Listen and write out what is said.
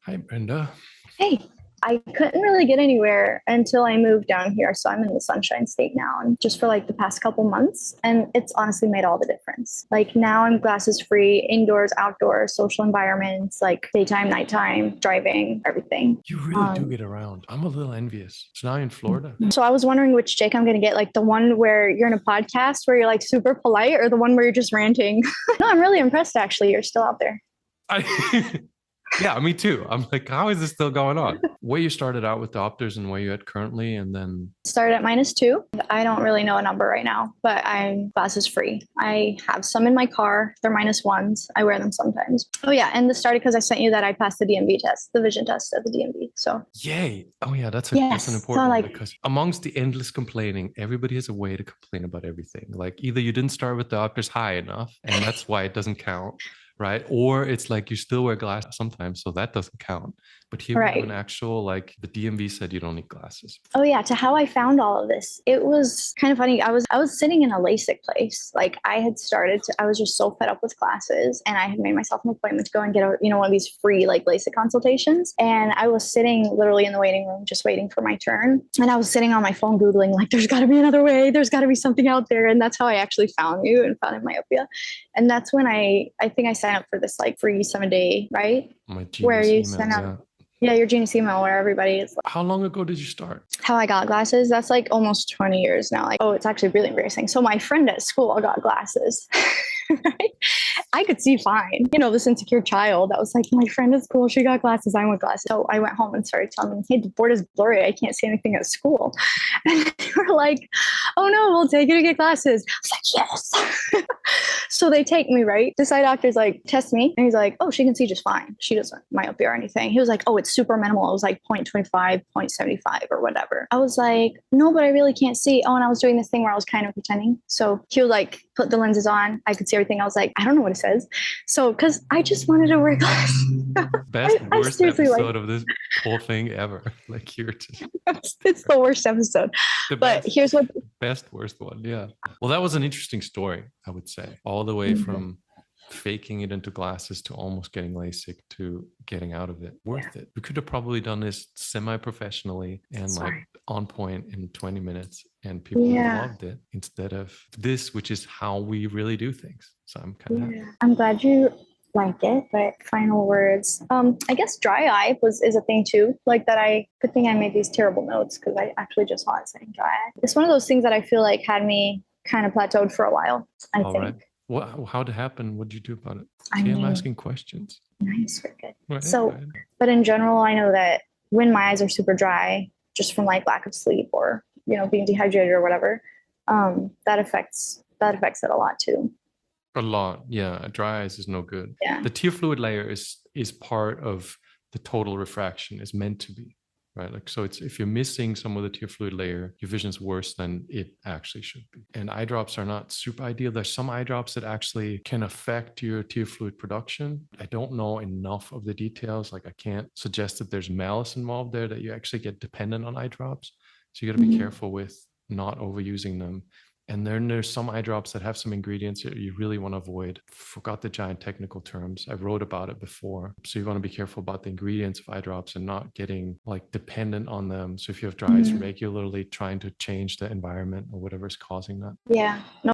Hi, Brenda. Hey, I couldn't really get anywhere until I moved down here. So I'm in the Sunshine State now, and just for like the past couple months. And it's honestly made all the difference. Like now I'm glasses free, indoors, outdoors, social environments, like daytime, nighttime, driving, everything. You really do get around. I'm a little envious. So now you're in Florida. So I was wondering which Jake I'm going to get, like the one where you're in a podcast where you're like super polite or the one where you're just ranting. No, I'm really impressed actually. You're still out there. I, yeah, me too. I'm like, how is this still going on? Where you started out with diopters and where you're at currently, and then Started at -2. I don't really know a number right now, but I'm glasses free. I have some in my car. They're -1s. I wear them sometimes. Oh yeah, and this started because I sent you that I passed the DMV test, the vision test at the DMV. So yay. Oh yeah, that's an yes, important so one like because amongst the endless complaining, everybody has a way to complain about everything. Like either you didn't start with diopters high enough, and that's why it doesn't count, right? Or it's like you still wear glasses sometimes, so that doesn't count. But here we have an right. actual, like the DMV said you don't need glasses. Oh yeah, to how I found all of this. It was kind of funny. I was sitting in a LASIK place. Like I was just so fed up with glasses and I had made myself an appointment to go and get one of these free like LASIK consultations. And I was sitting literally in the waiting room just waiting for my turn. And I was sitting on my phone Googling like there's gotta be another way, there's gotta be something out there. And that's how I actually found you and found myopia. And that's when I think I signed up for this like free 7-day, right? My Where genius you emails, send out yeah. yeah, your genius email where everybody is How long ago did you start? how I got glasses. That's like almost 20 years now. Like, oh, it's actually really embarrassing. So my friend at school got glasses. Right? I could see fine. This insecure child that was like, my friend at school, she got glasses. I want glasses. So I went home and started telling them, hey, the board is blurry. I can't see anything at school. And they were like, oh no, we'll take you to get glasses. I was like, yes. So they take me, right? This eye doctor's like, test me. And he's like, oh, she can see just fine. She doesn't myopia or anything. He was like, oh, it's super minimal. It was like 0.25, 0.75 or whatever. I was like, no, but I really can't see. Oh, and I was doing this thing where I was kind of pretending. So he would like put the lenses on. I could see everything. I was like, I don't know what it says. So, because I just wanted to wear glasses. Best I worst seriously like, episode of this whole thing ever. Like you're just it's the worst episode. the But best, here's what. best worst one. Yeah. Well, that was an interesting story, I would say. All the way from faking it into glasses to almost getting LASIK to getting out of it. Worth it. We could have probably done this semi-professionally and like on point in 20 minutes and people would have loved it instead of this, which is how we really do things. So I'm kind of happy. I'm glad you like it, but final words. I guess dry eye is a thing too. Like that good thing I made these terrible notes because I actually just saw it saying dry eye. It's one of those things that I feel like had me kind of plateaued for a while, I All think. right. How'd it happen? What'd you do about it? I See, I'm mean, asking questions. nice, we're good. Right, So, right. but in general, I know that when my eyes are super dry, just from like lack of sleep or being dehydrated or whatever, that affects it a lot too. A lot. Yeah. Dry eyes is no good. Yeah. The tear fluid layer is part of the total refraction, is meant to be. Right. Like, so if you're missing some of the tear fluid layer, your vision's worse than it actually should be. And eye drops are not super ideal. There's some eye drops that actually can affect your tear fluid production. I don't know enough of the details. Like I can't suggest that there's malice involved there, that you actually get dependent on eye drops. So you got to be careful with not overusing them. And then there's some eye drops that have some ingredients that you really want to avoid. Forgot the giant technical terms. I wrote about it before. So you want to be careful about the ingredients of eye drops and not getting like dependent on them. So if you have dry eyes, regularly trying to change the environment or whatever is causing that. Yeah. No,